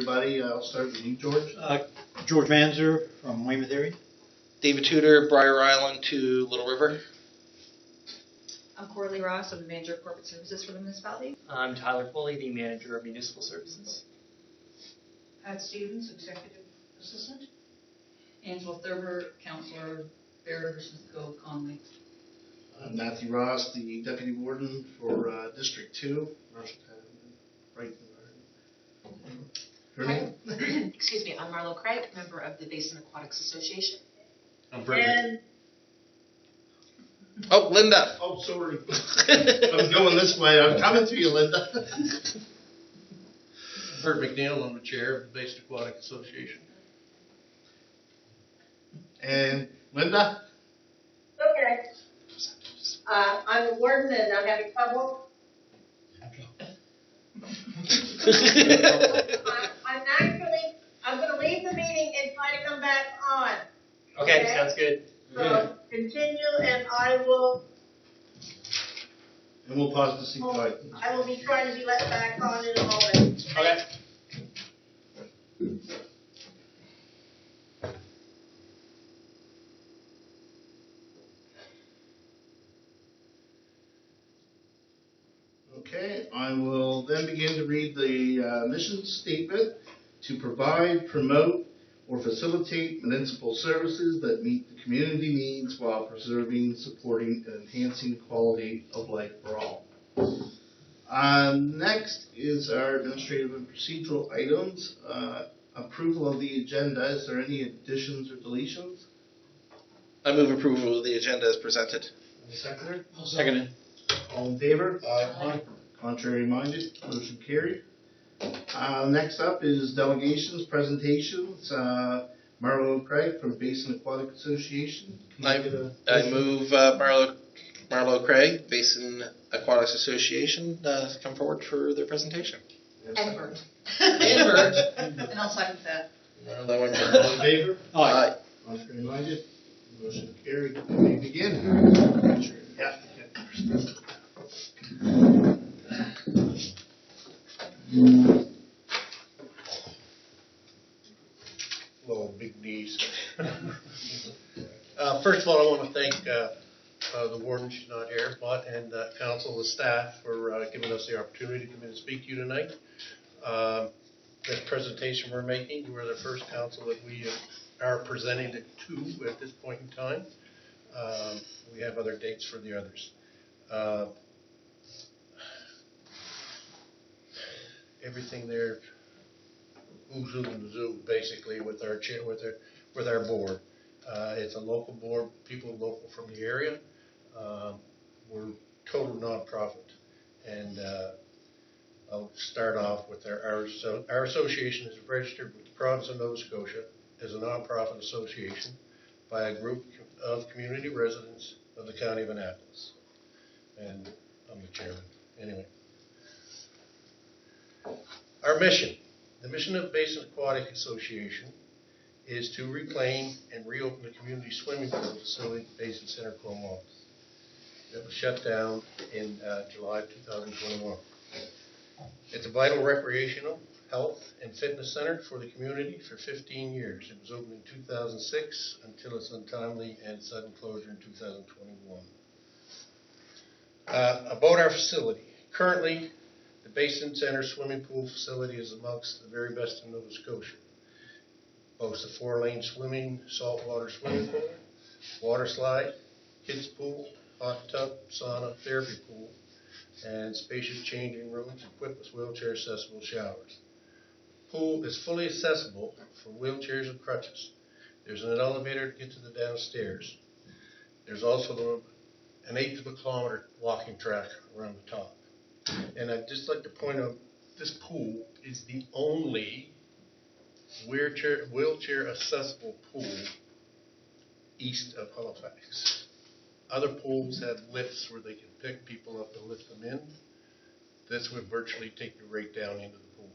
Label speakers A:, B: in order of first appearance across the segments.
A: everybody. I'll start with you, George.
B: George Manzer from Weymouth area.
C: David Tudor, Briar Island to Little River.
D: I'm Coralie Ross. I'm the Manager of Corporate Services for the municipality.
E: I'm Tyler Foley, the Manager of Municipal Services.
F: Pat Stevens, Executive Assistant.
G: Angela Thurber, Councillor Barrett versus Go Conley.
A: Matthew Ross, the Deputy Warden for District 2. Right. Her name?
H: Excuse me, I'm Marlo Craig, member of the Basin Aquatics Association.
A: I'm Bert.
C: Oh, Linda.
A: Oh, sorry. I'm going this way. I'm coming to you, Linda.
I: Bert McNeil, I'm the chair of the Basin Aquatic Association.
A: And Linda?
F: Okay. I'm the warden and I'm having trouble. I'm going to leave the meeting and try to come back on.
E: Okay, sounds good.
F: So continue and I will.
A: And we'll pause to see Clyde.
F: I will be trying to be let back on in a moment.
E: Okay.
A: Okay, I will then begin to read the mission statement to provide, promote, or facilitate municipal services that meet the community needs while preserving, supporting, and enhancing quality of life for all. Next is our administrative and procedural items. Approval of the agenda. Is there any additions or deletions?
C: I move approval of the agenda as presented.
A: Seconder?
B: I'll second it.
A: All in favor?
I: Aye.
A: Contrary minded, motion carried. Next up is delegations, presentations. Marlo Craig from Basin Aquatic Association.
C: I move Marlo Craig, Basin Aquatics Association, come forward for their presentation.
H: And Bert.
C: And Bert.
G: And I'll second that.
A: All in favor?
C: Aye.
A: Contrary minded, motion carried. You may begin. Yeah.
I: Little big knees. First of all, I want to thank the warden, she's not here, but and council, the staff for giving us the opportunity to come in and speak to you tonight. This presentation we're making, we're the first council that we are presenting it to at this point in time. We have other dates for the others. Everything there, who's who and zoo, basically, with our chair, with our board. It's a local board, people local from the area. We're total nonprofit, and I'll start off with our association is registered with the province of Nova Scotia as a nonprofit association by a group of community residents of the county of Annapolis, and I'm the chairman. Anyway, our mission. The mission of Basin Aquatic Association is to reclaim and reopen the community swimming pool facility at Basin Center, Cornwall. That was shut down in July 2021. It's a vital recreational, health, and fitness center for the community for 15 years. It was opened in 2006 until its untimely and sudden closure in 2021. About our facility. Currently, the Basin Center swimming pool facility is amongst the very best in Nova Scotia. Boasts a 4-lane swimming, saltwater swimming pool, water slide, kids pool, hot tub, sauna, therapy pool, and spacious changing rooms equipped with wheelchair accessible showers. The pool is fully accessible for wheelchairs and crutches. There's an elevator to get to the downstairs. There's also an 1/8 of a kilometer walking track around the top. And I'd just like to point out, this pool is the only wheelchair accessible pool east of Halifax. Other pools have lifts where they can pick people up and lift them in. This would virtually take you right down into the pool.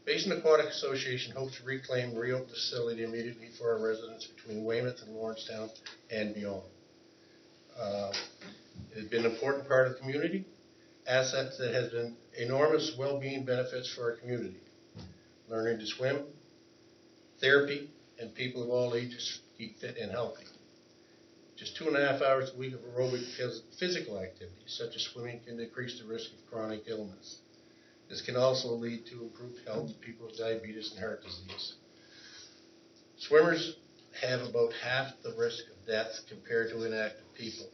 I: Basin Aquatic Association hopes to reclaim and reopen the facility immediately for our residents between Weymouth and Lawrencetown and beyond. It has been an important part of the community, assets that has been enormous well-being benefits for our community. Learning to swim, therapy, and people of all ages keep fit and healthy. Just 2.5 hours a week of aerobic physical activity, such as swimming, can decrease the risk of chronic illness. This can also lead to improved health in people with diabetes and heart disease. Swimmers have about half the risk of death compared to inactive people.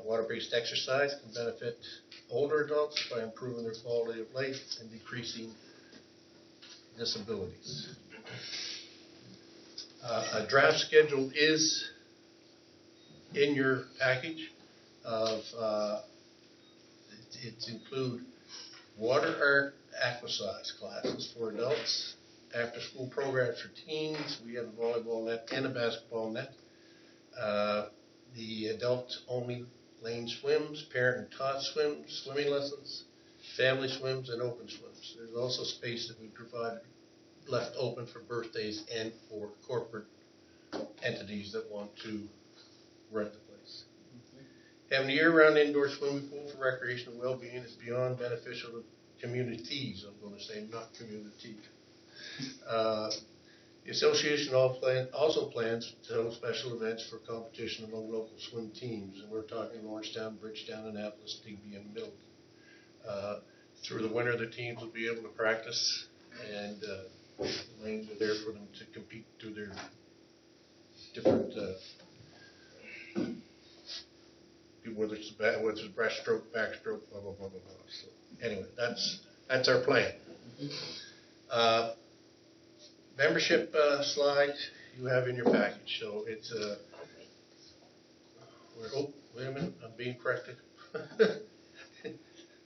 I: Water-based exercise can benefit older adults by improving their quality of life and decreasing disabilities. A draft schedule is in your package of, it include water art aquasize classes for adults, after-school programs for teens. We have a volleyball net and a basketball net. The adult-only lane swims, parent and taught swims, swimming lessons, family swims, and open swims. There's also space that we provided left open for birthdays and for corporate entities that want to rent the place. Having a year-round indoor swimming pool for recreational well-being is beyond beneficial to communities. I'm going to say not community. The association also plans to hold special events for competition among local swim teams, and we're talking Lawrencetown, Bridgetown, Annapolis, Digby, and Milton. Through the winter, the teams will be able to practice, and the lanes are there for them to compete through their different, whether it's breaststroke, backstroke, blah, blah, blah, blah, blah. So anyway, that's our plan. Membership slide you have in your package. So it's wait a minute, I'm being corrected.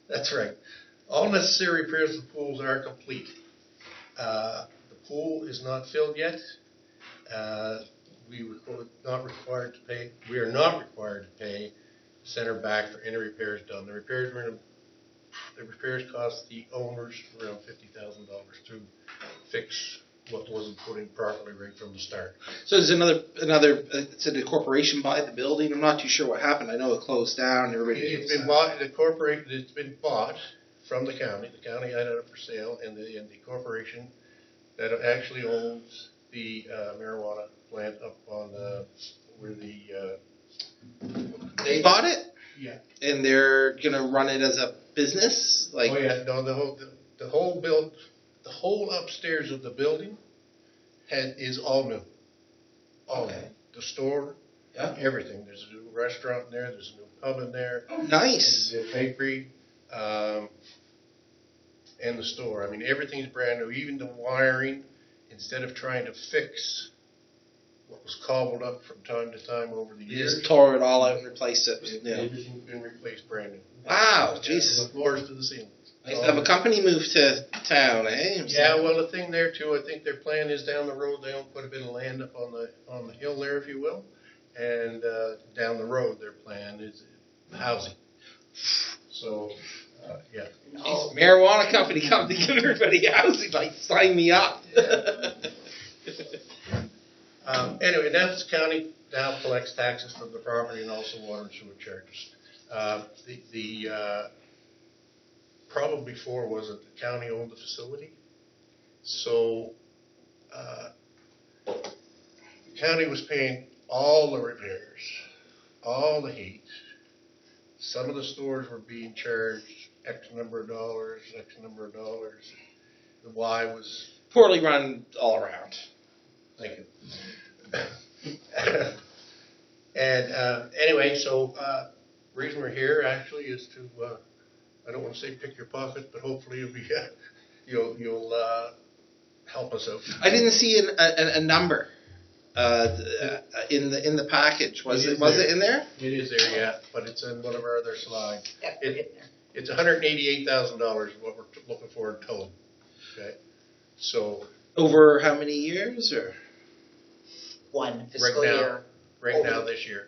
I: That's right. All necessary repairs to the pools are complete. The pool is not filled yet. We are not required to pay center back for any repairs done. The repairs cost the owners around $50,000 to fix what wasn't put in properly right from the start.
C: So there's another. Did the corporation buy the building? I'm not too sure what happened. I know it closed down.
I: It's been bought. It's been bought from the county. The county had it up for sale, and the corporation that actually owns the marijuana plant up on where the.
C: They bought it,
I: Yeah.
C: and they're gonna run it as a business. Like,
I: Oh yeah, no, the whole upstairs of the building is all new. All
C: Okay.
I: new. The store,
C: Yeah.
I: everything. There's a new restaurant in there. There's a new pub in there.
C: oh, nice.
I: The bakery, and the store. I mean, everything's brand new. Even the wiring, instead of trying to fix what was cobbled up from time to time over the
C: You
I: years,
C: just tore it all out and replaced it. Yeah.
I: everything's been replaced brand new.
C: Wow,
I: From
C: Jesus.
I: the floors to the ceiling.
C: Nice to have a company move to town, eh?
I: Yeah, well, the thing there too, I think their plan is down the road, they own quite a bit of land up on the hill there, if you will. And down the road, their plan is housing. So, yeah.
C: Jeez, marijuana company come to give everybody housing, like, sign me up.
I: Anyway, Annapolis County now collects taxes from the property and also water and sewer charges. The problem before was that the county owned the facility. So the county was paying all the repairs, all the heat. Some of the stores were being charged X number of dollars. The Y was...
C: Poorly run all around.
I: Thank you. And anyway, so reason we're here actually is to, I don't want to say pick your pocket, but hopefully you'll help us out.
C: I didn't see a number in the package. Was it in there?
I: It is there, yeah, but it's in one of our other slides.
G: Yeah, put it in there.
I: It's $188,000 what we're looking for in total. Okay, so
C: Over how many years, or?
J: One fiscal
I: Right now.
J: year
I: right now this year.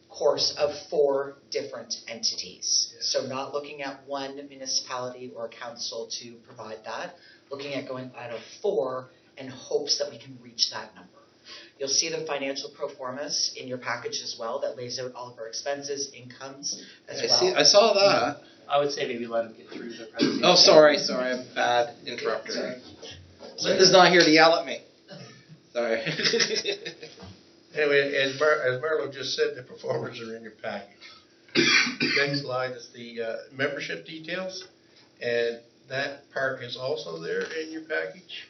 J: course of 4 different entities.
I: Yeah.
J: So not looking at one municipality or council to provide that, looking at going out of 4 in hopes that we can reach that number. You'll see the financial pro formas in your package as well that lays out all of our expenses, incomes as well.
C: I saw that.
E: I would say maybe let him get through the presentation.
C: Oh, sorry, I'm a bad interrupter.
J: Sorry.
C: Linda's not here to yell at me. Sorry.
I: Anyway, as Marlo just said, the performers are in your package. Next slide is the membership details, and that part is also there in your package.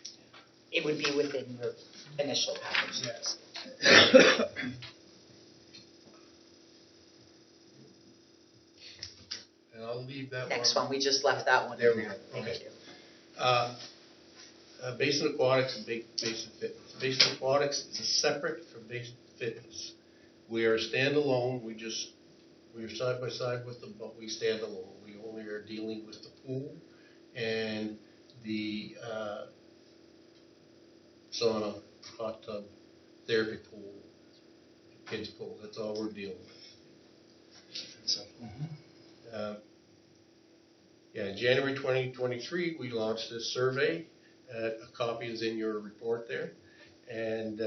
J: It would be within your initial package.
I: Yes. And I'll leave that
J: Next one, we just left that one.
I: There
J: in
I: we go.
J: Thank
I: Okay.
J: you.
I: Basin Aquatics and Basin Fitness. Basin Aquatics is separate from Basin Fitness. We are standalone. We are side by side with them, but we stand alone. We only are dealing with the pool and the sauna, hot tub, therapy pool, kids pool. That's all we're dealing with. So, January 2023, we launched this survey. A copy is in your report there, and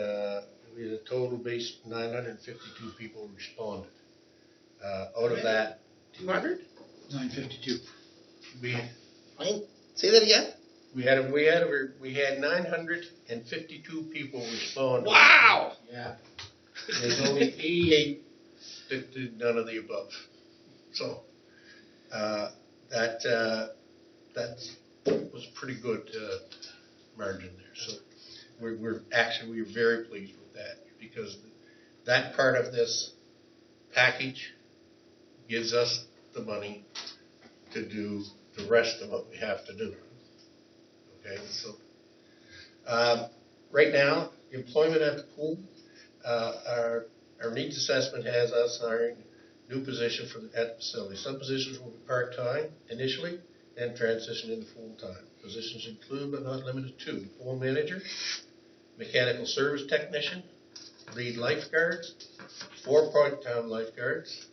I: we had a total base 952 people responded. Out of that,
C: 200?
B: 952.
I: we
C: Say that again.
I: we had 952 people respond.
C: Wow!
I: Yeah. There's only 88 that did none of the above. So that was pretty good margin there. So we're very pleased with that, because that part of this package gives us the money to do the rest of what we have to do. Okay, so right now, employment at the pool, our needs assessment has us hiring a new position at the facility. Some positions will be part-time initially and transition into full-time. Positions include but not limited to pool manager, mechanical service technician, lead lifeguards, 4 part-time lifeguards,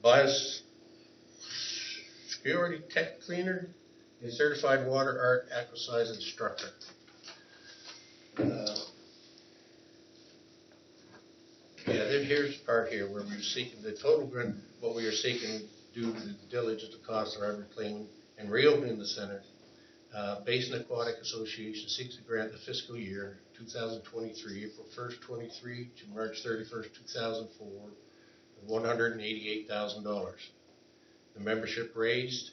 I: biosecurity tech cleaner, and certified water art exercise instructor. Here's the part here where we're seeking the total grant. What we are seeking due to the diligence of costs of reclaiming and reopening the center. Basin Aquatic Association seeks to grant the fiscal year 2023, April 1st, 23 to March 31st, 2004, $188,000. The membership raised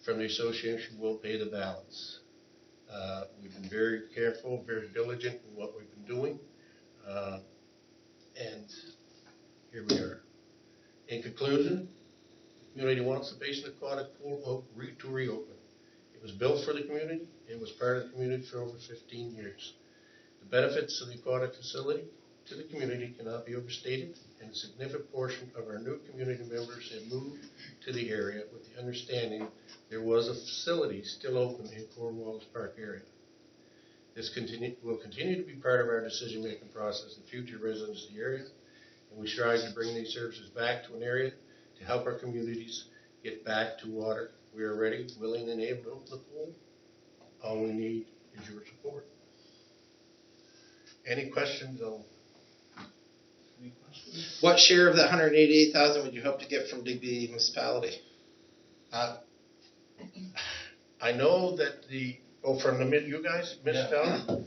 I: from the association will pay the balance. We've been very careful, very diligent in what we've been doing, and here we are. In conclusion, the community wants the Basin Aquatic Pool to reopen. It was built for the community. It was part of the community for over 15 years. The benefits of the aquatic facility to the community cannot be overstated, and a significant portion of our new community members have moved to the area with the understanding there was a facility still open in Cornwallis Park area. This will continue to be part of our decision-making process in future residents of the area, and we strive to bring these services back to an area to help our communities get back to water. We are ready, willing, and able to open the pool. All we need is your support. Any questions?
C: What share of that 188,000 would you hope to get from Digby Municipality?
I: I know that from you guys, municipality.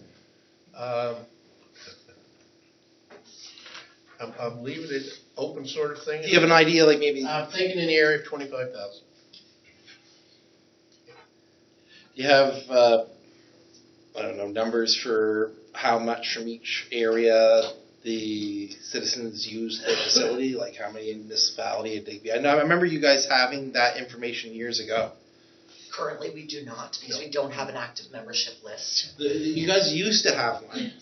I: I'm leaving it open, sort of thing.
C: Do you have an idea, like maybe?
I: I'm thinking in the area of 25,000.
C: Do you have, I don't know, numbers for how much from each area the citizens use the facility? Like how many in municipality at Digby? I remember you guys having that information years ago.
J: Currently, we do not, because we don't have an active membership list.
C: You guys used to have one.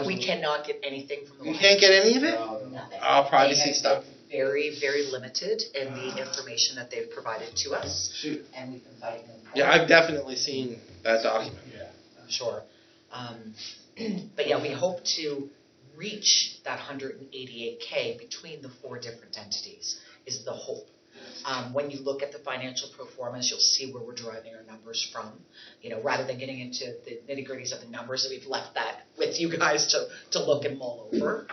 J: We cannot get anything from the
C: You can't get any of it?
J: Nothing.
C: Oh, privacy
J: They have
C: stuff.
J: been very, very limited in the information that they've provided to us,
C: Shoot.
J: and we've been fighting them.
C: Yeah, I've definitely seen that document.
I: Yeah.
J: I'm sure. But yeah, we hope to reach that 188K between the 4 different entities, is the hope. When you look at the financial pro formas, you'll see where we're deriving our numbers from. You know, rather than getting into the nitty-gritties of the numbers, we've left that with you guys to look and mull over.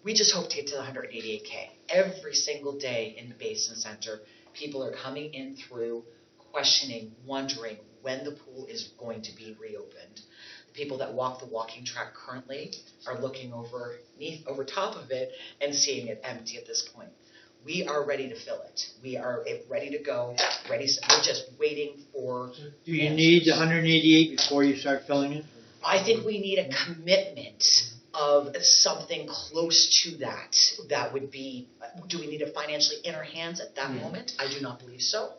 J: We just hope to get to the 188K. Every single day in the Basin Center, people are coming in through, questioning, wondering when the pool is going to be reopened. The people that walk the walking track currently are looking over top of it and seeing it empty at this point. We are ready to fill it. We are ready to go. We're just waiting for.
B: Do you need 188 before you start filling it?
J: I think we need a commitment of something close to that. That would be, do we need it financially in our hands at that moment? I do not believe so.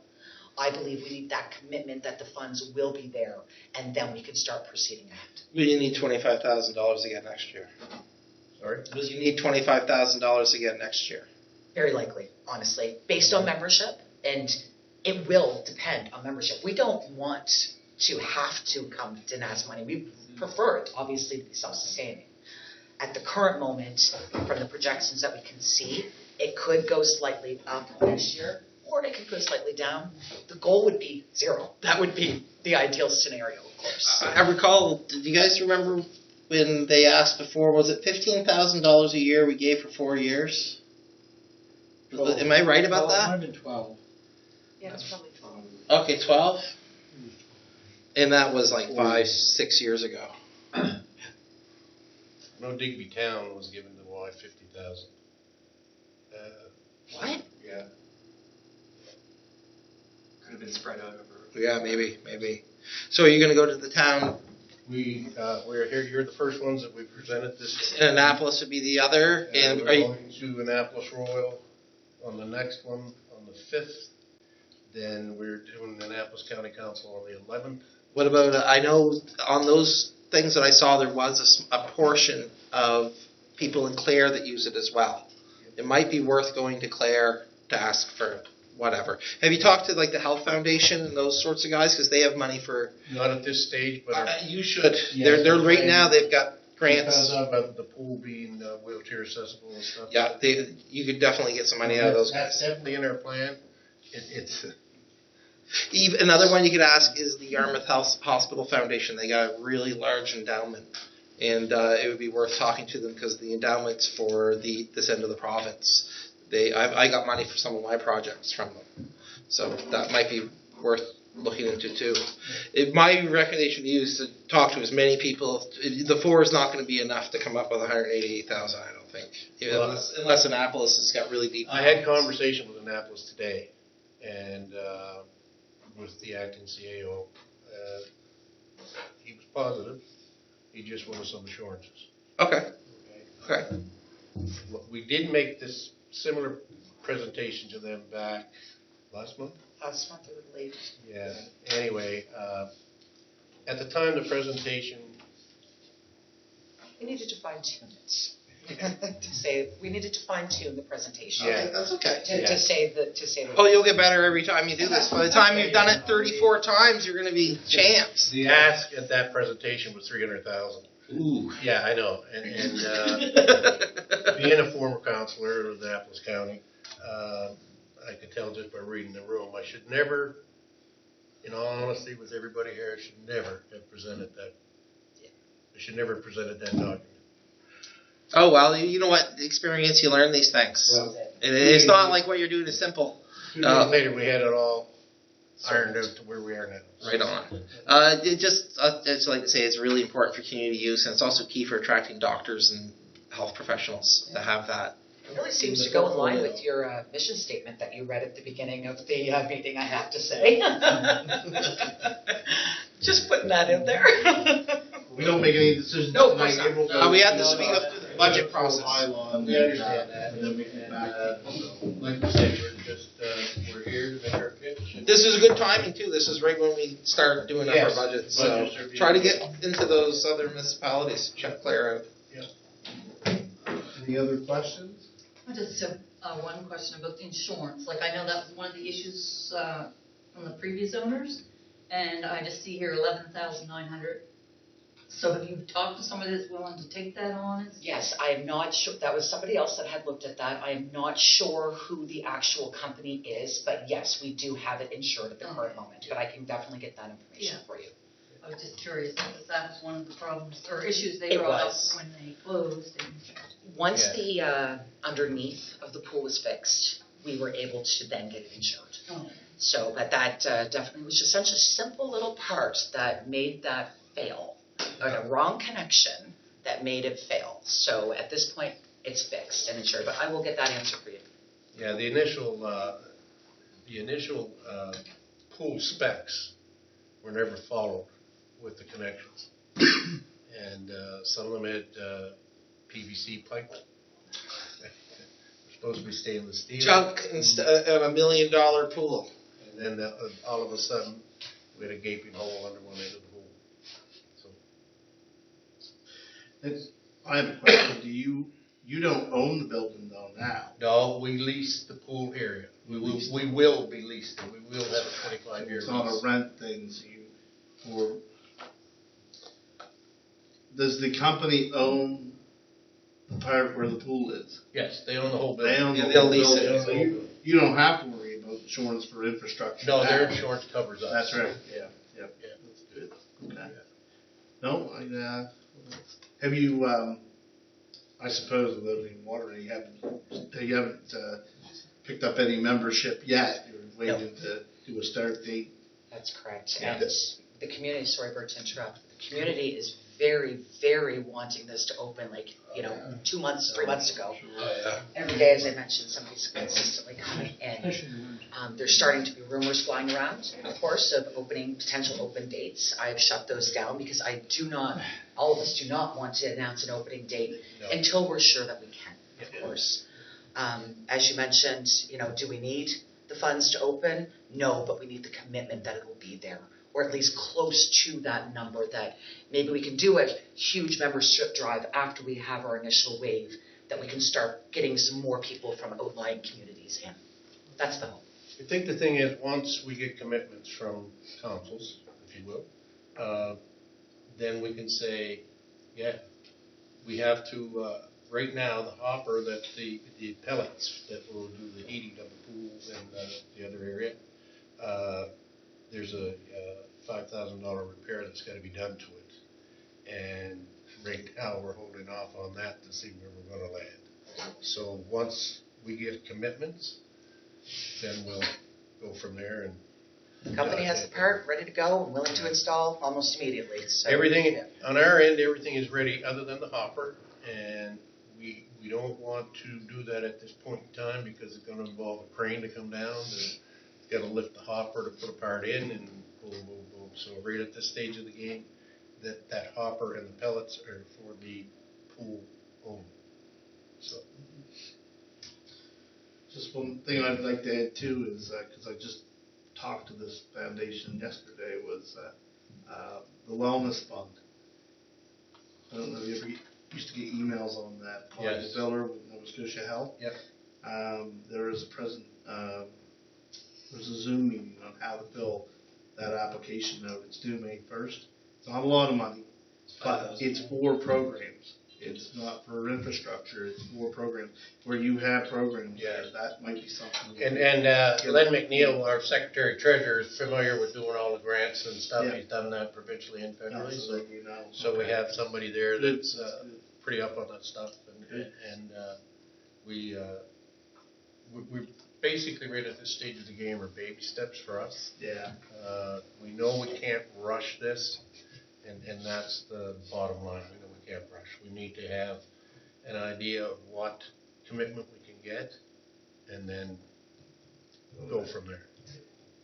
J: I believe we need that commitment that the funds will be there, and then we can start proceeding ahead.
C: Will you need $25,000 again next year?
I: Sorry?
C: Will you need $25,000 again next year?
J: Very likely, honestly, based on membership, and it will depend on membership. We don't want to have to come to ask money. We prefer it, obviously, to be self-sustaining. At the current moment, from the projections that we can see, it could go slightly up next year, or it could go slightly down. The goal would be 0. That would be the ideal scenario, of course.
C: I recall, did you guys remember when they asked before, was it $15,000 a year we gave for 4 years? Am I right about that?
B: It might have been 12.
D: Yeah, it's probably 12.
C: Okay, 12? And that was like 5-6 years ago.
I: No, Digby Town was given the Y 50,000.
C: What?
I: Yeah.
E: Could have been spread out over.
C: Yeah, maybe. So are you going to go to the town?
I: We're here. You're the first ones that we presented this.
C: And Annapolis would be the other. And
I: we're
C: are you,
I: going to Annapolis Royal on the next one on the 5th. Then we're doing Annapolis County Council on the 11th.
C: what about? I know on those things that I saw, there was a portion of people in Clare that use it as well. It might be worth going to Clare to ask for whatever. Have you talked to like the Health Foundation and those sorts of guys, because they have money for?
I: Not at this stage, but
C: You should.
I: Yes,
C: they're right now. They've got grants.
I: about the pool being wheelchair accessible and stuff.
C: Yeah, you could definitely get some money out of those
I: That's
C: guys.
I: definitely in our plan. It's
C: Even another one you could ask is the Yarmouth Hospital Foundation. They got a really large endowment, and it would be worth talking to them because the endowment's for this end of the province. I got money for some of my projects from them, so that might be worth looking into too. My recommendation to you is to talk to as many people. The 4 is not going to be enough to come up with 188,000. I don't think, unless Annapolis has got really deep.
I: I had conversation with Annapolis today, and with the acting CAO. He was positive. He just wanted some assurances.
C: Okay.
I: We did make this similar presentation to them back last month.
J: Last month, it was late.
I: Yeah. Anyway, at the time the presentation,
J: We needed to fine-tune it. We needed to fine-tune the presentation.
I: Yeah.
C: That's okay.
J: To say the.
C: Oh, you'll get better every time you do this. By the time you've done it 34 times, you're going to be champs.
I: the ask at that presentation was 300,000.
C: Ooh.
I: Yeah, I know. And being a former counselor of Annapolis County, I could tell just by reading the room, I should never, in all honesty with everybody here, I should never have presented that. I should never have presented that document.
C: Oh, well, you know what? The experience, you learn these things.
I: Well,
C: And it's not like what you're doing is simple.
I: 2 days later, we had it all ironed out to where we are now.
C: Right on. It's like to say, it's really important for community use, and it's also key for attracting doctors and health professionals to have that.
J: It really seems to go in line with your mission statement that you read at the beginning of the meeting, I have to say. Just putting that in there.
A: We don't make any decisions
J: No, of
A: tonight.
J: course not.
A: It will go
C: We have to
A: through
C: speak up through the budget process.
I: We understand that.
A: And then we can back people.
I: Like I said, we're here to make our pitch.
C: This is a good timing, too. This is right when we start doing up our
I: Yes.
C: budgets. So
I: Budgets are being-
C: try to get into those other municipalities. Check Clare out.
A: Any other questions?
G: I just have one question about the insurance. Like, I know that was one of the issues from the previous owners, and I just see here 11,900 So have you talked to somebody that's willing to take that on?
J: Yes, I am not sure, that was somebody else that had looked at that. I am not sure who the actual company is, but yes, we do have it insured at the current moment, but I can definitely get that information for you.
G: I was just curious, because that was one of the problems, or issues they
J: It
G: brought up
J: was.
G: when they closed.
J: Once the underneath of the pool was fixed, we were able to then get it insured.
G: Oh.
J: So, but that definitely was just such a simple little part that made that fail, or the wrong connection that made it fail. So at this point, it's fixed and insured, but I will get that answer for you.
I: Yeah, the initial pool specs were never followed with the connections. And some of them had PVC pipe. They're supposed to be stainless steel.
C: Junk in a $1 million pool.
I: And then all of a sudden, we had a gaping hole under one end of the pool. So,
A: I have a question. You don't own the building though now?
I: no, we lease the pool area. We will be leasing. We will have a 25-year lease.
A: It's not a rent thing, or does the company own the part where the pool is?
I: Yes, they own the whole
A: They
I: building.
A: own the
C: they'll
A: whole
C: lease
A: building,
C: it.
A: so you don't have to worry about insurance for infrastructure.
I: No,
A: now.
I: their insurance covers us.
A: That's right, yeah,
I: Yeah.
A: that's good, okay. No, have you, I suppose without any water, you haven't picked up any membership yet? You're waiting to do a start date?
J: That's correct.
A: Yeah.
J: And the community, sorry, Bert, to interrupt, the community is very, very wanting this to open, 2 months, 3 months ago. Every day, as I mentioned, somebody's consistently coming in. There's starting to be rumors flying around, of course, of potential open dates. I've shut those down because all of us do not want to announce an opening date until we're sure that we can, of course. As you mentioned, do we need the funds to open? No, but we need the commitment that it will be there, or at least close to that number, that maybe we can do a huge membership drive after we have our initial wave, that we can start getting some more people from outlying communities in. That's the hope.
I: I think the thing is, once we get commitments from councils, if you will, then we can say, yeah, we have to, right now, the hopper, that the pellets that will do the heating of the pool and the other area, there's a $5,000 repair that's got to be done to it. And right now, we're holding off on that to see where we're going to land. So once we get commitments, then we'll go from there. And
J: The company has the part ready to go and willing to install almost immediately. So,
I: everything, on our end, everything is ready other than the hopper. And we don't want to do that at this point in time because it's going to involve a crane to come down. Got to lift the hopper to put a part in, and boom, boom, boom. So right at this stage of the game, that hopper and the pellets are for the pool only. So.
A: Just one thing I'd like to add too is, because I just talked to this foundation yesterday, was the wellness fund. I don't know if you ever used to get emails on that.
I: Yes.
A: The Biller with Nova Scotia Health.
I: Yep.
A: There is there's a Zoom meeting on how to fill that application out. It's due May 1st. It's not a lot of money, but it's for programs. It's not for infrastructure. It's for programs. Where you have programs there, that might be something.
I: And Len McNeil, our Secretary Treasurer, is familiar with doing all the grants and stuff.
A: Yeah.
I: He's done that provincially and federally.
A: So that you know.
I: So we have somebody there that's pretty up on that stuff. And we're basically right at this stage of the game are baby steps for us.
A: Yeah.
I: We know we can't rush this, and that's the bottom line. We know we can't rush. We need to have an idea of what commitment we can get, and then go from there.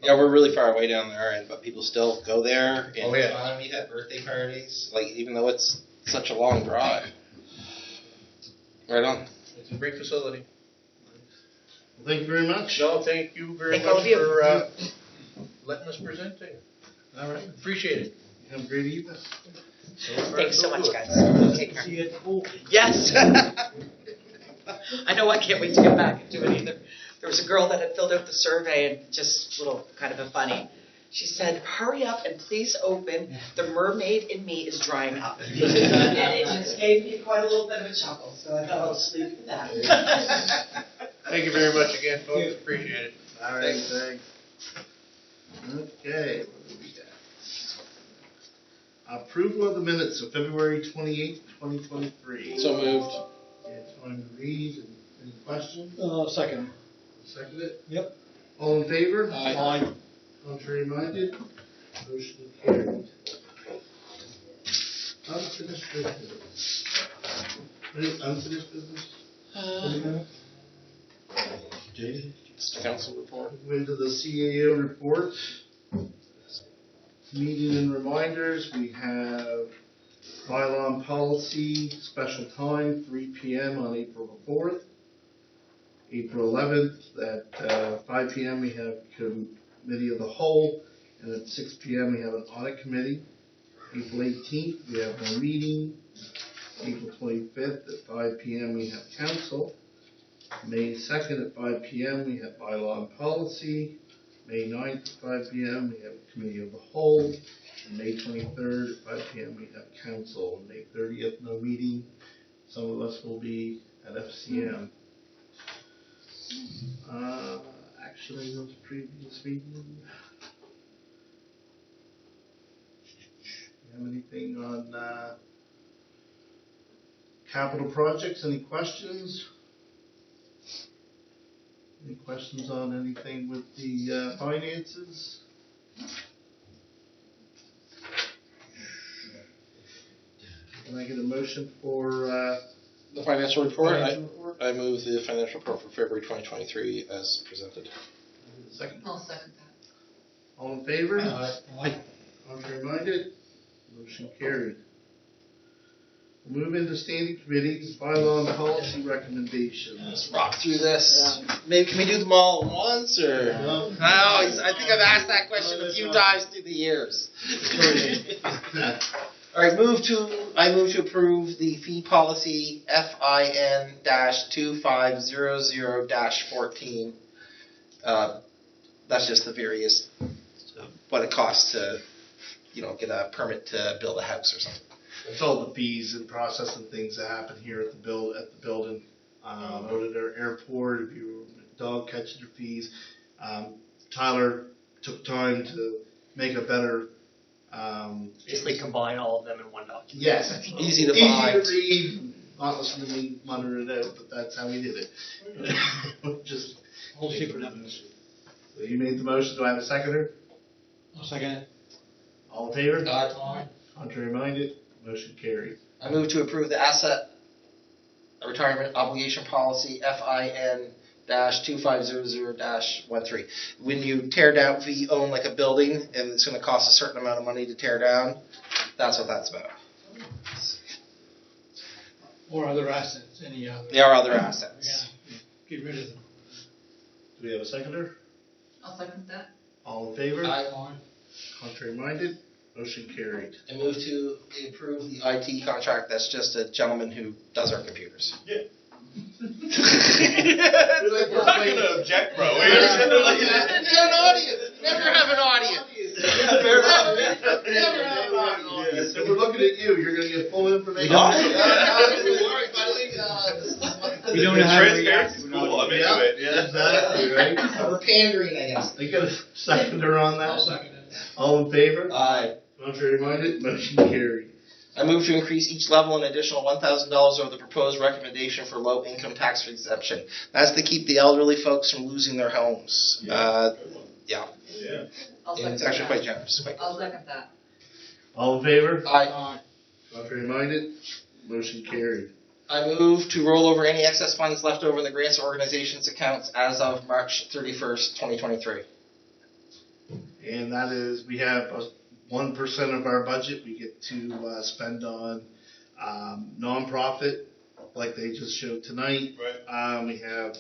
C: Yeah, we're really far away down our end, but people still go there and
I: Oh, yeah.
C: meet at birthday parties, even though it's such a long drive. Right on.
I: It's a great facility.
A: Well, thank you very much.
I: No, thank you very
J: Thank all
I: much
J: of you.
I: for letting us present to you.
A: All right.
I: Appreciate it.
A: Have a great evening.
I: So far,
J: thanks so much,
I: good.
J: guys. Take care.
B: See you at the pool.
J: Yes. I know, I can't wait to get back and do it either. There was a girl that had filled out the survey, and just little kind of a funny. She said, hurry up and please open, the mermaid in me is drying up. And it just gave me quite a little bit of a chuckle, so I thought I'll sleep with that.
I: Thank you very much again, folks, appreciate it.
A: All right, thanks. Okay, what do we got? Approval of the minutes of February 28th, 2023.
C: So moved.
A: Okay, time to read. Any questions?
B: Second.
A: Second it?
B: Yep.
A: All in favor?
B: Aye.
A: Contrary minded? Motion carried. Unfinished business. Any unfinished business?
C: Council report.
A: Go into the CAO report. Meeting and reminders, we have bylaw and policy, special time, 3 p.m. on April the 4th. April 11th at 5 p.m. we have committee of the whole, and at 6 p.m. we have an audit committee. April 18th we have one meeting. April 25th at 5 p.m. we have council. May 2nd at 5 p.m. we have bylaw and policy. May 9th at 5 p.m. we have committee of the whole. And May 23rd at 5 p.m. we have council. May 30th no meeting. Some of us will be at FCM. Actually, those previous meetings. You have anything on capital projects? Any questions? Any questions on anything with the finances? Can I get a motion for
C: The financial report.
A: financial report?
C: I move the financial report for February 2023 as presented.
A: Second.
G: I'll second that.
A: All in favor?
B: Aye.
A: Contrary minded? Motion carried. We'll move into standing committees, bylaw and policy recommendations.
C: Let's rock through this. Maybe can we do them all at once, or?
A: No.
C: No, I think I've asked that question a few times through the years. All right, I move to approve the fee policy FIN-2500-14. That's just the various what it costs to, get a permit to build a house or something.
A: It's all the fees and processing things that happen here at the building. Out at our airport, if you dog catching your fees. Tyler took time to make a better.
E: Basically combine all of them in one document.
A: Yes.
C: Easy to
A: Easy
C: find.
A: to read, not listening to me mutter it out, but that's how we did it. Just.
B: Whole secret of it.
A: So you made the motion, do I have a seconder?
B: I'll second it.
A: All in favor?
B: Aye.
A: Contrary minded? Motion carried.
C: I move to approve the asset retirement obligation policy FIN-2500-13. When you tear down, if you own like a building and it's going to cost a certain amount of money to tear down, that's what that's about.
B: Or other assets, any other.
C: They are other assets.
B: Yeah, get rid of them.
A: Do we have a seconder?
G: I'll second that.
A: All in favor?
B: Aye.
A: Contrary minded? Motion carried.
C: I move to approve the IT contract. That's just a gentleman who does our computers.
A: Yeah.
C: We're not going to object, bro. We're just going to look at it. An audience. Never have an audience. Never have an audience.
A: If we're looking at you, you're going to get full information.
B: We don't know how to react.
A: Yeah, exactly, right?
C: We're pandering, I guess.
A: They get a seconder on that?
B: I'll second it.
A: All in favor?
C: Aye.
A: Contrary minded? Motion carried.
C: I move to increase each level an additional $1,000 over the proposed recommendation for low income tax exemption. That's to keep the elderly folks from losing their homes.
G: I'll
C: And
G: second
C: it's actually quite
G: that.
C: generous.
G: I'll second that.
A: All in favor?
C: Aye.
A: Contrary minded? Motion carried.
C: I move to roll over any excess funds left over in the grants organizations accounts as of March 31st, 2023.
A: And that is, we have 1% of our budget we get to spend on nonprofit, like they just showed tonight.
I: Right.
A: We have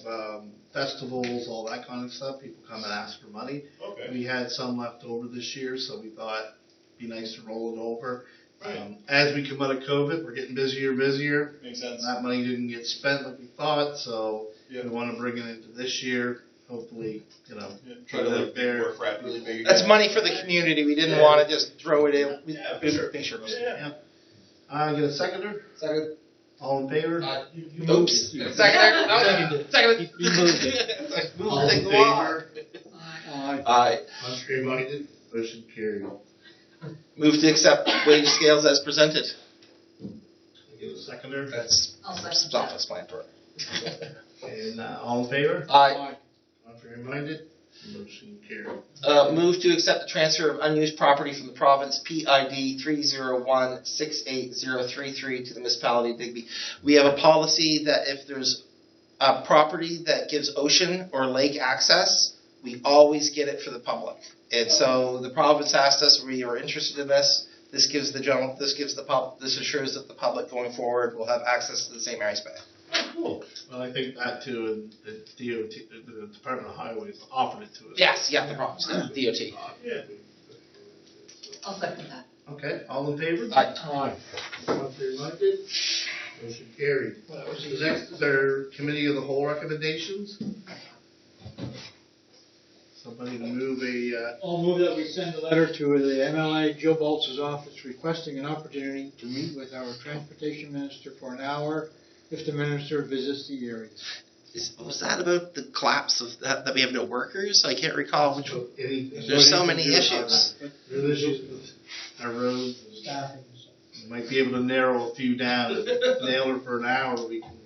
A: festivals, all that kind of stuff. People come and ask for money.
I: Okay.
A: We had some left over this year, so we thought it'd be nice to roll it over.
I: Right.
A: As we come out of COVID, we're getting busier and busier.
I: Makes sense.
A: That money didn't get spent like we thought, so
I: Yeah.
A: we want to bring it into this year. hopefully,
K: Try to like big work for really big.
C: That's money for the community. We didn't want to just throw it in.
K: Yeah, for sure.
C: Make sure.
A: Yeah. Get a seconder?
C: Second.
A: All in favor?
C: Oops. Second. No. Second.
B: You moved it.
A: All in
C: Take the law.
A: favor?
C: Aye.
A: Contrary minded? Motion carried.
C: Move to accept wage scales as presented.
A: Get a seconder?
C: That's
G: I'll second that.
C: self-explanatory.
A: And all in favor?
C: Aye.
A: Contrary minded? Motion carried.
C: Move to accept the transfer of unused property from the province PID 301-68033 to the municipality of Digby. We have a policy that if there's a property that gives ocean or lake access, we always get it for the public. And so the province asked us, we are interested in this. This gives this assures that the public going forward will have access to the St. Mary's Bay.
A: Cool. Well, I think that too, and the DOT, the Department of Highways offered it to us.
C: Yes, yeah, the province, DOT.
A: Yeah.
G: I'll second that.
A: Okay, all in favor?
C: Aye.
A: Contrary minded? Motion carried. Next is our committee of the whole recommendations. Somebody to move
B: I'll move that we send a letter to the MLA Joe Boltz's office requesting an opportunity to meet with our transportation minister for an hour if the minister visits the area.
C: Was that about the collapse of that we have no workers? I can't recall which one.
A: anything.
C: There's so many issues.
A: There's issues with our roads.
B: Staffing and stuff.
A: We might be able to narrow a few down. If we nail it for an hour, we can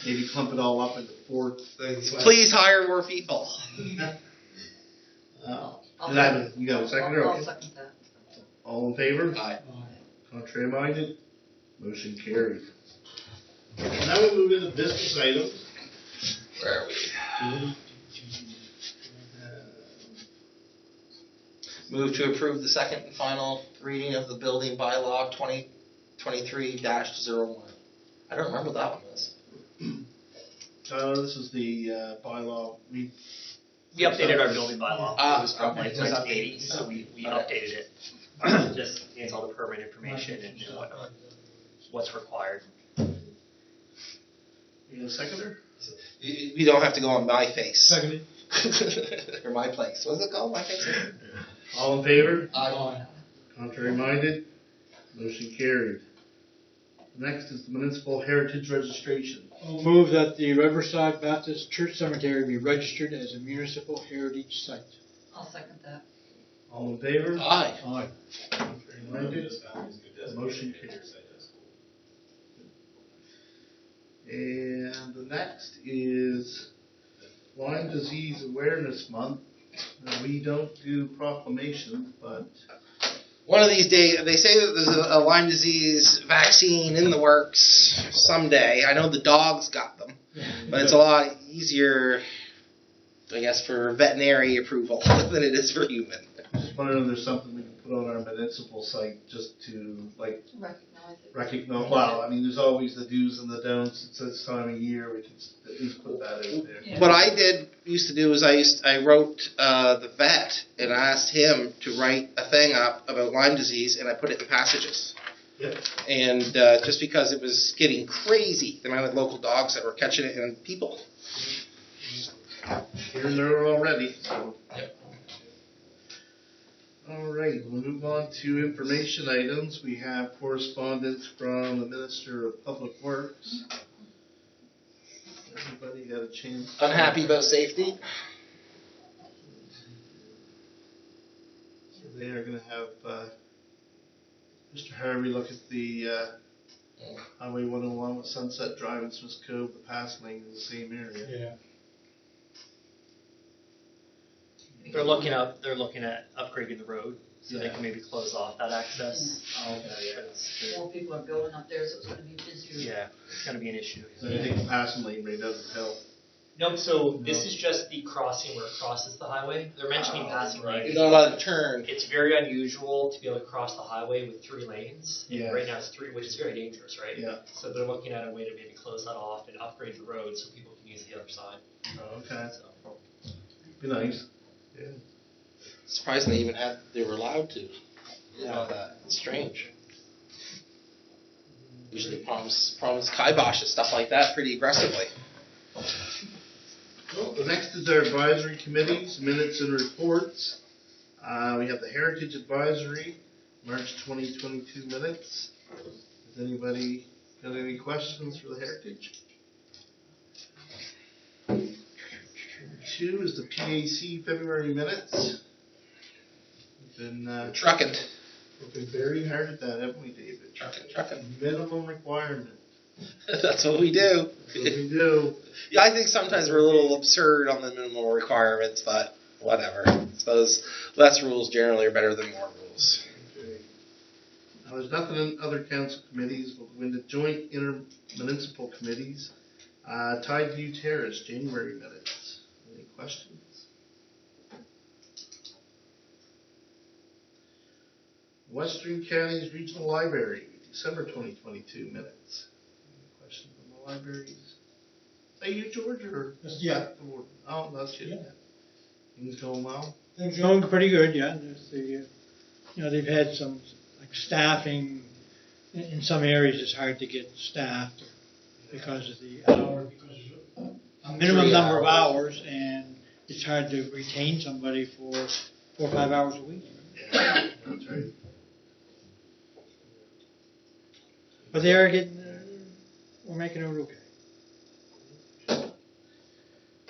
A: maybe clump it all up into 4 things.
C: Please hire more people.
A: You got a seconder?
G: I'll
A: Okay.
G: second that.
A: All in favor?
C: Aye.
A: Contrary minded? Motion carried. Now we move into business items.
C: Where are we? Move to approve the second and final reading of the building bylaw 2023-01. I don't remember what that one was.
A: This is the bylaw.
E: We updated our building bylaw. It was from
C: okay.
E: like 1980, so we updated it. Just contains all the permit information and what's required.
A: You got a seconder?
C: You don't have to go on my face.
B: Seconded.
C: Or my place. What's it called? My face?
A: All in favor?
B: Aye.
A: Contrary minded? Motion carried. Next is the municipal heritage registration.
B: I'll move that the Riverside Baptist Church Cemetery be registered as a municipal heritage site.
G: I'll second that.
A: All in favor?
C: Aye.
B: Aye.
A: Contrary minded? Motion carried. And the next is Lyme Disease Awareness Month. We don't do proclamations, but
C: One of these days, they say that there's a Lyme disease vaccine in the works someday. I know the dogs got them, but it's a lot easier, I guess, for veterinary approval than it is for human.
A: just wondering if there's something we can put on our municipal site just to recognize. Well, I mean, there's always the do's and the don'ts. It's this time of year. We can at least put that out there.
G: Yeah.
C: What I used to do is I wrote the vet and asked him to write a thing up about Lyme disease, and I put it in passages.
A: Yep.
C: And just because it was getting crazy, the amount of local dogs that were catching it and people.
A: Here and there already. So.
C: Yep.
A: All right, we'll move on to information items. We have correspondence from the Minister of Public Works. Everybody got a chance?
C: Unhappy about safety?
A: So they are going to have Mr. Harvey look at the Highway 101 with Sunset Drive and Smith Cove, the pass lane in the same area.
B: Yeah.
E: They're looking at upgrading the road so they can maybe close off that access.
G: More people are building up there, so it's gonna be busier.
E: Yeah, it's going to be an issue.
A: So I think the passing lane rate doesn't help.
E: Nope, so this is just the crossing where it crosses the highway. They're mentioning passing
A: right.
E: lanes.
C: You're not allowed to turn.
E: It's very unusual to be able to cross the highway with 3 lanes.
A: Yeah.
E: Right now it's 3, which is very dangerous, right?
A: Yeah.
E: So they're looking at a way to maybe close that off and upgrade the road so people can use the other side.
A: Oh, okay.
E: So.
A: Be nice. Yeah.
C: Surprising they were allowed to. Yeah, it's strange. Usually promise kiboshes, stuff like that pretty aggressively.
A: Well, the next is our advisory committees, minutes and reports. We have the Heritage Advisory, March 2022 minutes. Has anybody got any questions for the Heritage? 2 is the PAC February minutes. We've been
C: Trucking.
A: working very hard at that, haven't we, David?
C: Trucking.
A: Minimum requirement.
C: That's what we do.
A: That's what we do.
C: Yeah, I think sometimes we're a little absurd on the minimal requirements, but whatever. I suppose less rules generally are better than more rules.
A: Okay. Now, there's nothing in other council committees, but we're in the joint inter-municipal committees. Tide View Terrace, January minutes. Any questions? Western Counties Regional Library, December 2022 minutes. Any questions on the libraries? Is that you, George, or?
B: Yeah.
A: Oh, that's you.
B: Yeah.
A: Things going well?
B: Things going pretty good, yeah. There's the, they've had some, like, staffing, in some areas it's hard to get staffed because of the hour, because of a minimum number of hours, and it's hard to retain somebody for 4 or 5 hours a week.
A: Yeah, that's right.
B: But they are getting, we're making it okay.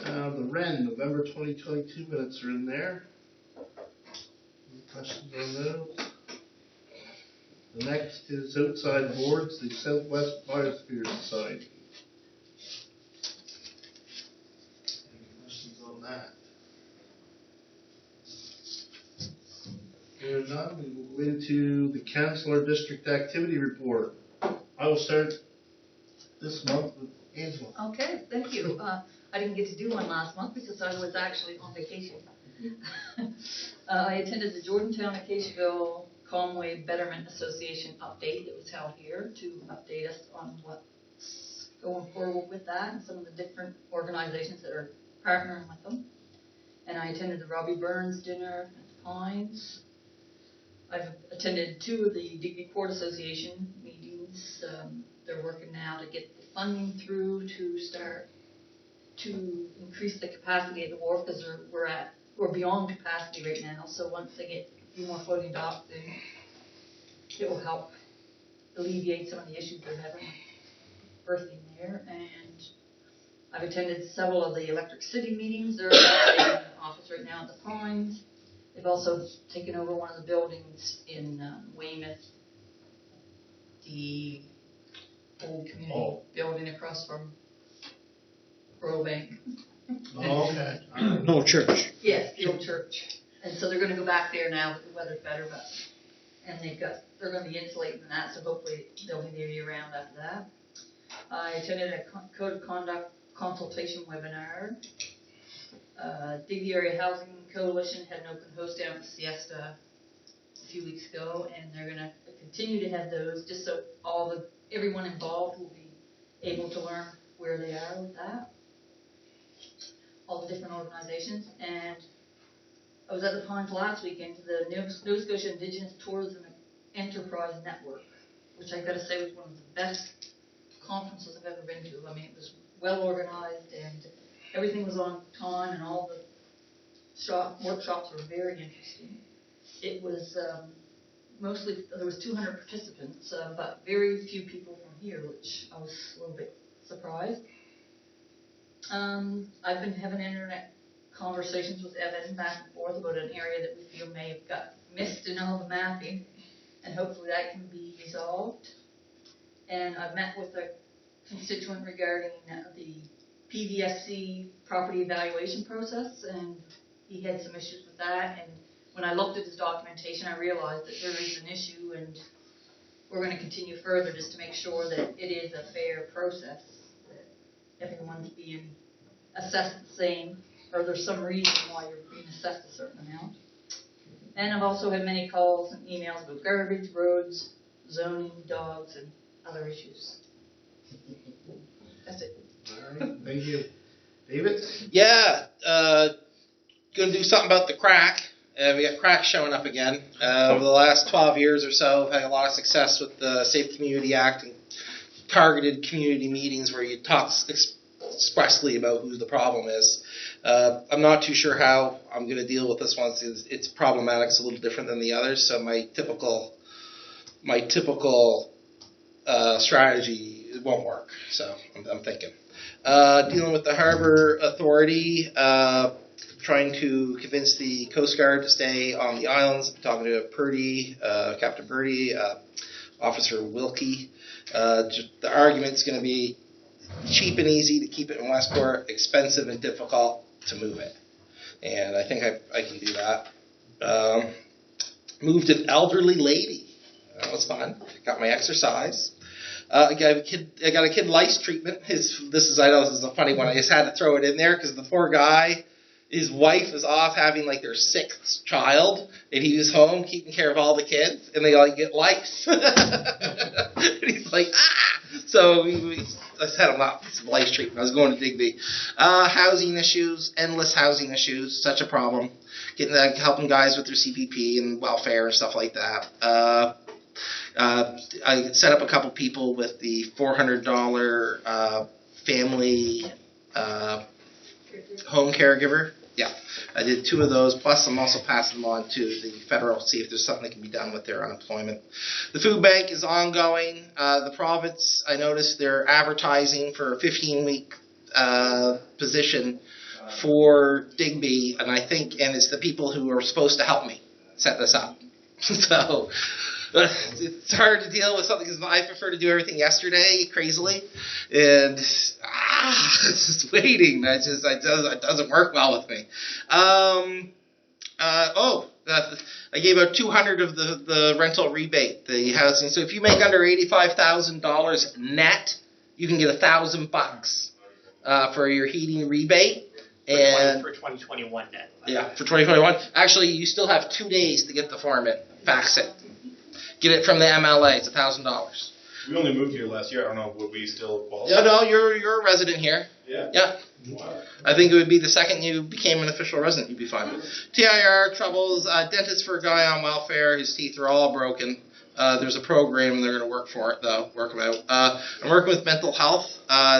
A: The Wren, November 2022 minutes are in there. Any questions on those? The next is outside boards, the Southwest Biosphere Society. Any questions on that? If none, we will go into the Councillor District Activity Report. I will start this month with Angela.
G: Okay, thank you. I didn't get to do one last month because I was actually on vacation. I attended the Jordantown Acaciaville Conway Betterment Association update that was held here to update us on what's going forward with that and some of the different organizations that are partnering with them. And I attended the Robbie Burns dinner at the Pines. I've attended 2 of the Digby Port Association meetings. They're working now to get the funding through to start to increase the capacity at the wharf because we're beyond capacity right now. So once they get a few more floating docks in, it will help alleviate some of the issues they're having berthing there. And I've attended several of the Electric City meetings. They're in the office right now at the Pines. They've also taken over one of the buildings in Weymouth, the old community building across from Royal Bank.
A: Oh, okay.
B: No church.
G: Yes, the old church. And so they're going to go back there now that the weather's better, and they're going to be insulating that, so hopefully they'll be there year round after that. I attended a code of conduct consultation webinar. Digby Area Housing Coalition had an open house down at Siesta a few weeks ago, and they're going to continue to have those just so everyone involved will be able to learn where they are with that. All the different organizations. And I was at the Pines last weekend to the Nova Scotia Indigenous Tourism Enterprise Network, which I've got to say was one of the best conferences I've ever been to. I mean, it was well organized and everything was on time, and all the workshops were very interesting. It was there was 200 participants, but very few people from here, which I was a little bit surprised. I've been having internet conversations with Evan back and forth about an area that we feel may have got missed in all the mapping, and hopefully that can be resolved. And I've met with a constituent regarding the PVSC property evaluation process, and he had some issues with that. And when I looked at his documentation, I realized that there is an issue, and we're going to continue further just to make sure that it is a fair process, that everyone's being assessed the same, or there's some reason why you're being assessed a certain amount. And I've also had many calls and emails about garbage, roads, zoning, dogs, and other issues. That's it.
A: All right, thank you. David?
C: Yeah, gonna do something about the crack. We got cracks showing up again. Over the last 12 years or so, I've had a lot of success with the Safe Community Act and targeted community meetings where you talk expressly about who the problem is. I'm not too sure how I'm going to deal with this one. It's problematic. It's a little different than the others. So my typical strategy won't work. So I'm thinking. Dealing with the Harbor Authority, trying to convince the Coast Guard to stay on the islands. I'm talking to Purdy, Captain Purdy, Officer Wilkie. The argument's going to be cheap and easy to keep it in Westport, expensive and difficult to move it. And I think I can do that. Moved an elderly lady. That was fun. Got my exercise. I got a kid lice treatment. I know this is a funny one. I just had to throw it in there because the poor guy, his wife is off having like their 6th child, and he was home taking care of all the kids, and they like get lice. And he's like, ah! So I set him up some lice treatment. I was going to Digby. Housing issues, endless housing issues, such a problem. Helping guys with their CPP and welfare and stuff like that. I set up a couple people with the $400 family home caregiver. Yeah, I did 2 of those, plus I'm also passing them on to the federal to see if there's something that can be done with their unemployment. The food bank is ongoing. The province, I noticed they're advertising for a 15-week position for Digby, and it's the people who are supposed to help me set this up. So it's hard to deal with something because I prefer to do everything yesterday, crazily, and just waiting. It doesn't work well with me. I gave out 200 of the rental rebate, the housing. So if you make under $85,000 net, you can get $1,000 for your heating rebate.
E: For 2021 net.
C: Yeah, for 2021. Actually, you still have 2 days to get the form in. Fax it. Get it from the MLA. It's $1,000.
K: We only moved here last year. I don't know, would we still qualify?
C: Yeah, no, you're a resident here.
K: Yeah?
C: Yeah.
K: Wow.
C: I think it would be the second you became an official resident, you'd be fine. TIR, troubles, dentist for a guy on welfare, his teeth are all broken. There's a program, they're going to work for it, though, work them out. I'm working with mental health.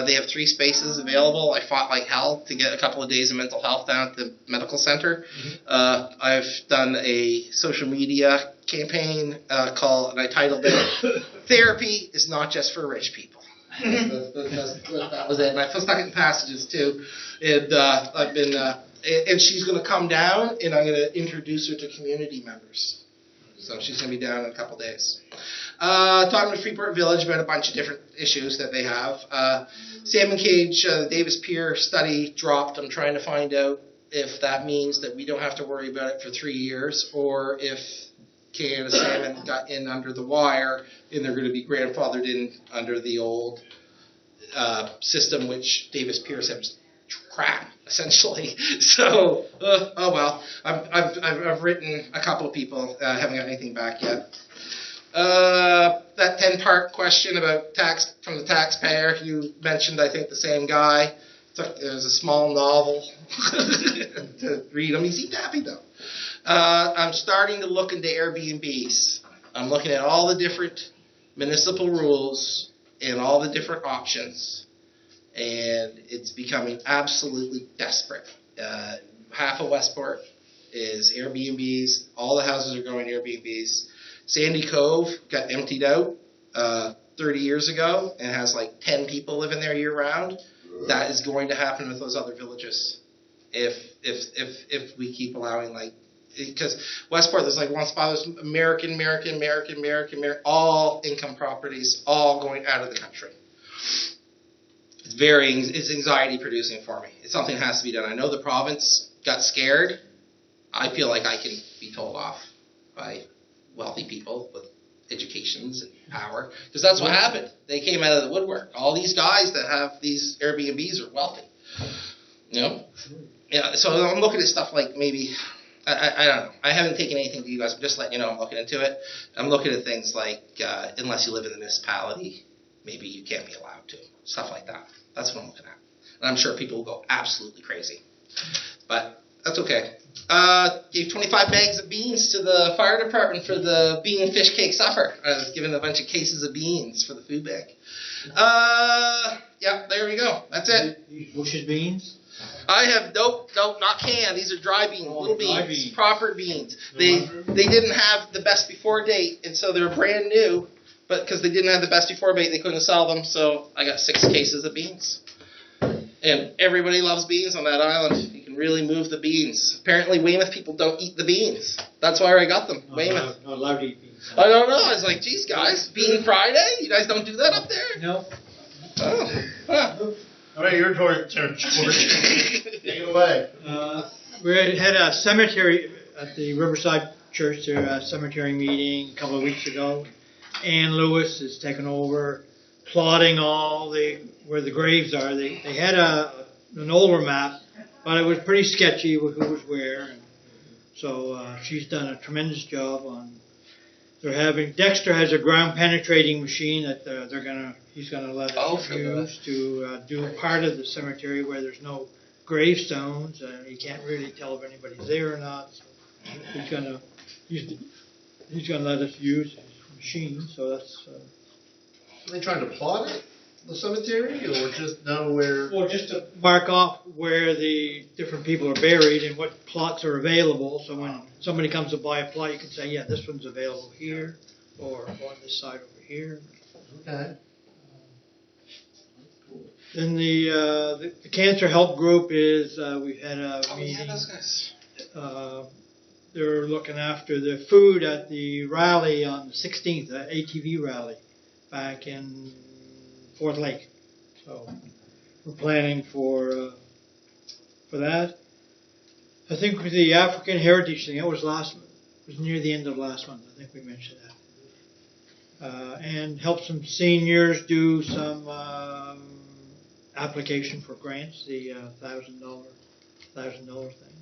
C: They have 3 spaces available. I fought like hell to get a couple of days of mental health down at the medical center. I've done a social media campaign and I titled it, Therapy is Not Just for Rich People. That was it. And I stuck it in passages, too. And I've been, and she's going to come down, and I'm going to introduce her to community members. So she's going to be down in a couple days. Talking to Freeport Village about a bunch of different issues that they have. Salmon cage, the Davis Pier study dropped. I'm trying to find out if that means that we don't have to worry about it for 3 years, or if Canada Salmon got in under the wire and they're going to be grandfathered in under the old system, which Davis Pier said was crap, essentially. So, oh well. I've written a couple of people, haven't got anything back yet. That 10-part question about tax from the taxpayer, you mentioned, I think, the same guy. It was a small novel to read him. He seemed happy, though. I'm starting to look into Airbnbs. I'm looking at all the different municipal rules and all the different options, and it's becoming absolutely desperate. Half of Westport is Airbnbs. All the houses are going Airbnbs. Sandy Cove got emptied out 30 years ago and has like 10 people living there year round. That is going to happen with those other villages if we keep allowing, like, because Westport, there's like one spot, there's American, all income properties, all going out of the country. It's anxiety producing for me. Something has to be done. I know the province got scared. I feel like I can be told off by wealthy people with educations and power, because that's what happened. They came out of the woodwork. All these guys that have these Airbnbs are wealthy. You know? Yeah, so I'm looking at stuff like maybe, I don't know. I haven't taken anything to you guys. I'm just letting you know I'm looking into it. I'm looking at things like, unless you live in the municipality, maybe you can't be allowed to. Stuff like that. That's what I'm looking at. And I'm sure people will go absolutely crazy. But that's okay. Gave 25 bags of beans to the fire department for the bean and fish cake supper. I was given a bunch of cases of beans for the food bank. Yeah, there we go. That's it.
B: Bush's beans?
C: I have nope, not canned. These are dry beans, little
B: dry
C: beans,
B: beans.
C: proper beans.
A: No
C: They
A: wonder.
C: they didn't have the best before date, and so they're brand new. But because they didn't have the best before date, they couldn't sell them. So I got 6 cases of beans. And everybody loves beans on that island. You can really move the beans. Apparently, Weymouth people don't eat the beans. That's why I got them. Weymouth.
B: Not allowed to eat beans.
C: I don't know. I was like, geez, guys, Bean Friday? You guys don't do that up there?
B: No.
C: Oh. Huh.
A: All right, your turn, George. Take it away.
B: We had a cemetery at the Riverside Church, a cemetery meeting a couple of weeks ago. Ann Lewis has taken over, plotting all where the graves are. They had an older map, but it was pretty sketchy with who was where. And so she's done a tremendous job on. Dexter has a ground penetrating machine that he's gonna let us use to do part of the cemetery where there's no gravestones. You can't really tell if anybody's there or not. So he's gonna let us use his machine. So that's.
A: Are they trying to plot it, the cemetery, or just know where?
B: Well, just to mark off where the different people are buried and what plots are available. So when somebody comes to buy a plot, you can say, yeah, this one's available here, or on this side over here.
A: Okay.
B: Then the cancer help group is we've had a meeting.
C: Yeah, those guys.
B: They're looking after the food at the rally on the 16th, the ATV rally back in Fort Lake. So we're planning for that. I think with the African Heritage thing, it was near the end of last month. I think we mentioned that. And help some seniors do some application for grants, the $1,000 thing.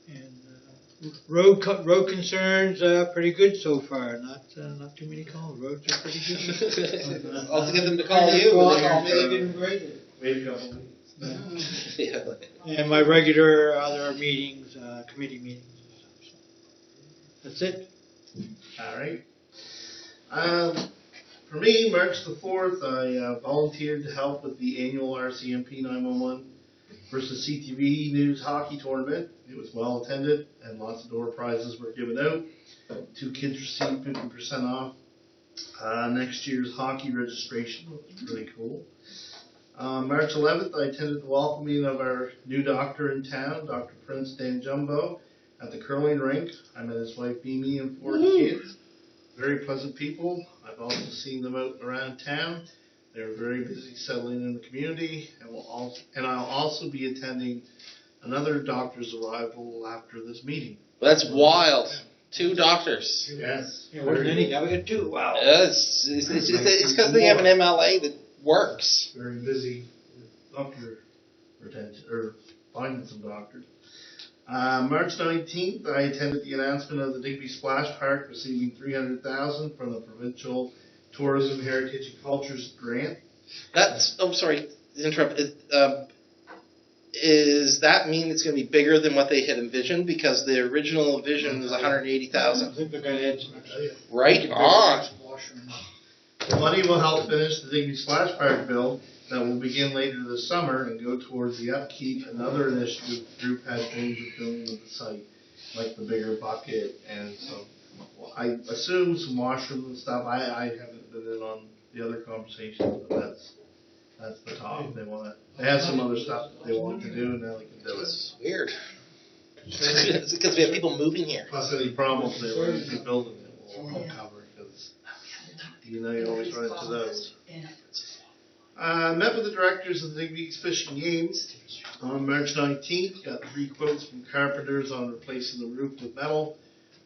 B: And road concerns pretty good so far. Not too many calls. Roads are pretty good.
C: I'll have to get them to call you. Or they call me.
A: Wait a couple weeks.
C: Yeah.
B: And my regular other meetings, committee meetings and stuff. So that's it.
A: All right. For me, March the 4th, I volunteered to help with the annual RCMP 911 versus CTV News hockey tournament. It was well attended, and lots of door prizes were given out. 2 kids received 50% off next year's hockey registration, which was really cool. March 11th, I attended the welcoming of our new doctor in town, Dr. Prince Dan Jumbo, at the curling rink. I met his wife, Mimi, and 4 kids. Very pleasant people. I've also seen them out and around town. They're very busy settling in the community, and I'll also be attending another doctor's arrival after this meeting.
C: That's wild. 2 doctors.
A: Yes.
B: Yeah, wasn't any. Now we got 2. Wow.
C: It's because they have an MLA that works.
A: Very busy with doctor retention, or finding some doctors. March 19th, I attended the announcement of the Digby Splash Park receiving $300,000 from the Provincial Tourism Heritage and Cultures Grant.
C: Sorry to interrupt. Does that mean it's going to be bigger than what they had envisioned? Because the original vision was $180,000.
B: I think they're going to add some extra.
C: Right on.
A: The money will help finish the Digby Splash Park build that will begin later this summer and go towards the upkeep and other initiatives the group has dreams of doing with the site, like the bigger bucket and some, I assume some washrooms and stuff. I haven't been in on the other conversations, but that's the talk. They have some other stuff that they want to do, and now they can do it.
C: It's weird. It's because we have people moving here.
A: Plus any problems they were building it will cover, because you always run into those. Met with the directors of the Digby Fishing Games on March 19th. Got 3 quotes from carpenters on replacing the roof with metal.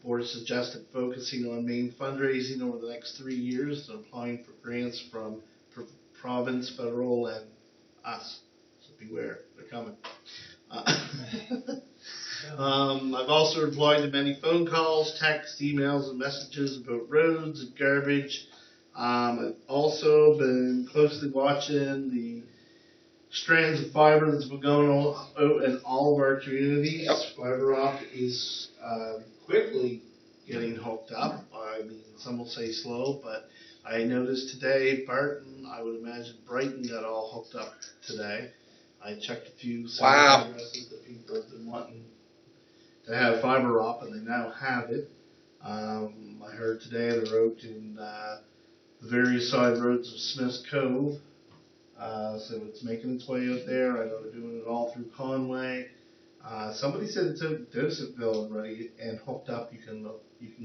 A: Board suggested focusing on main fundraising over the next 3 years and applying for grants from province, federal, and us. So beware, they're coming. I've also replied to many phone calls, texts, emails, and messages about roads and garbage. I've also been closely watching the strands of fiber that's been going on out in all of our communities.
C: Yep.
A: Fiber optic is quickly getting hooked up. I mean, some will say slow, but I noticed today Barton, I would imagine Brighton got all hooked up today. I checked a few
C: Wow.
A: cellular addresses that people have been wanting to have fiber up, and they now have it. I heard today the road in the various side roads of Smith's Cove, so it's making its way out there. I know they're doing it all through Conway. Somebody said it's out Josephville already and hooked up. You can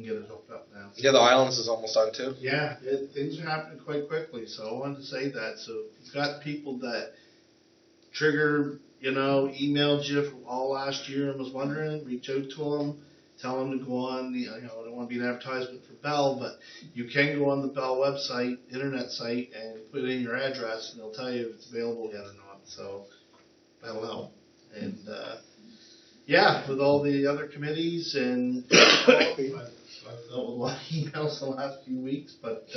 A: get it hooked up now.
C: Yeah, the Islands is almost on too.
A: Yeah, things are happening quite quickly. So I wanted to say that. So if you've got people that Trigger, emailed you all last year and was wondering, reach out to them, tell them to go on. I don't want to be an advertisement for Bell, but you can go on the Bell website, internet site, and put in your address, and they'll tell you if it's available yet or not. So that'll help. And with all the other committees and I've dealt with a lot of emails the last few weeks, but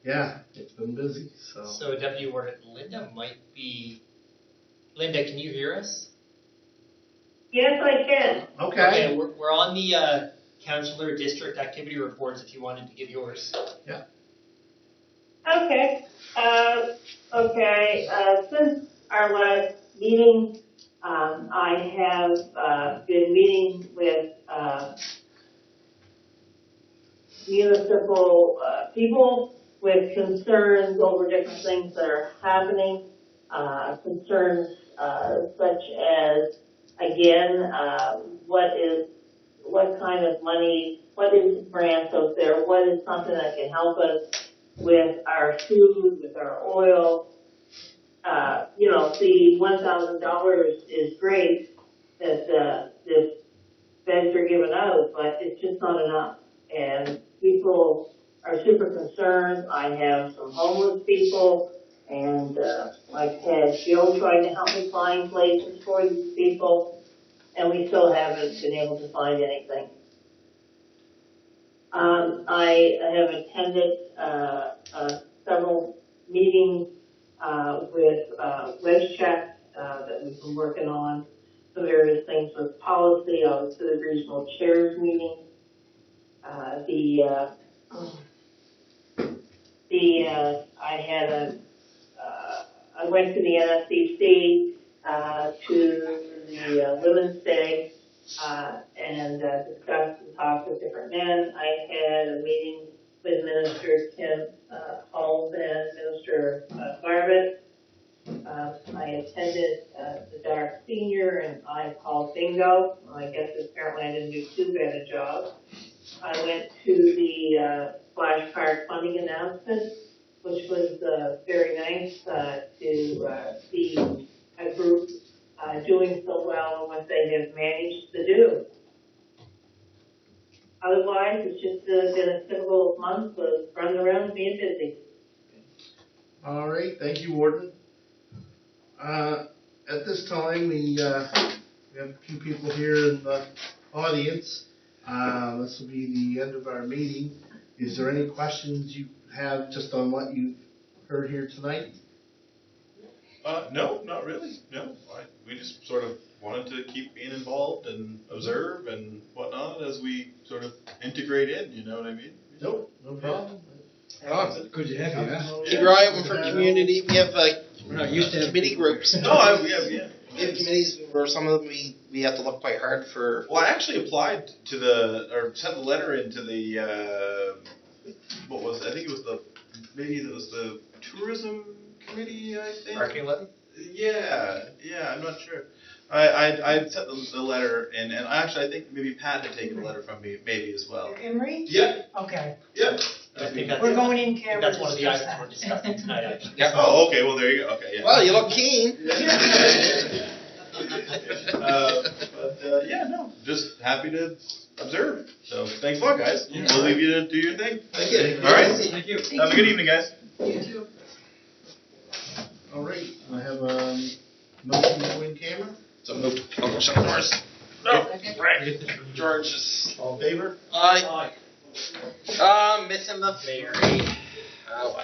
A: it's been busy.
E: So Deputy Warden Linda might be. Linda, can you hear us?
F: Yes, I can.
A: Okay.
E: We're on the Councillor District Activity Reports if you wanted to give yours.
A: Yeah.
F: Okay. Since our last meeting, I have been meeting with municipal people with concerns over different things that are happening, concerns such as, again, what kind of money, what is grants out there, what is something that can help us with our food, with our oil. The $1,000 is great that this feds are giving out, but it's just not enough. And people are super concerned. I have some homeless people, and I've had Jill trying to help me find places for these people, and we still haven't been able to find anything. I have attended several meetings with WebCheck that we've been working on, some various things with policy. I was to the regional chairs meeting. I went to the NSCC to the Women's Day and discussed and talked with different men. I had a meeting with Minister Tim Holmes and Minister Garbutt. I attended the Dark Senior and I called bingo. I guess apparently I didn't do too bad a job. I went to the Splash Park funding announcement, which was very nice to see a group doing so well and what they have managed to do. Otherwise, it's just been a typical month of running around and being busy.
A: All right, thank you, Warden. At this time, we have a few people here in the audience. This will be the end of our meeting. Is there any questions you have just on what you've heard here tonight?
K: No, not really. No, we just sort of wanted to keep being involved and observe and whatnot as we sort of integrate in. You know what I mean?
A: Nope, no problem.
B: Good to have you, huh?
C: Keep your eye open for community. We have
B: We're not used to have
C: committee groups.
K: No, we have.
C: We have committees where some of them we have to look quite hard for.
K: Well, I actually applied to sent the letter into the I think it was the tourism committee, I think.
E: Marketing levy?
K: Yeah, I'm not sure. I sent the letter and actually I think maybe Pat had taken the letter from me maybe as well.
L: Emery?
K: Yeah.
L: Okay.
K: Yeah.
E: I think that's,
L: We're going in camera.
E: that's one of the items we're discussing tonight, actually.
C: Yeah.
K: Oh, okay. Well, there you go. Okay. Yeah.
C: Well, you look keen.
K: Just happy to observe. So thanks a lot, guys. We'll leave you to do your thing.
C: Thank you.
K: All right.
E: Thank you.
K: Have a good evening, guys.
L: You too.
A: All right, I have a motion to go in camera.
C: So move. I'll go shut the doors.
K: No.
C: George is.
A: All in favor?
C: Aye. Missing the ferry. Oh well.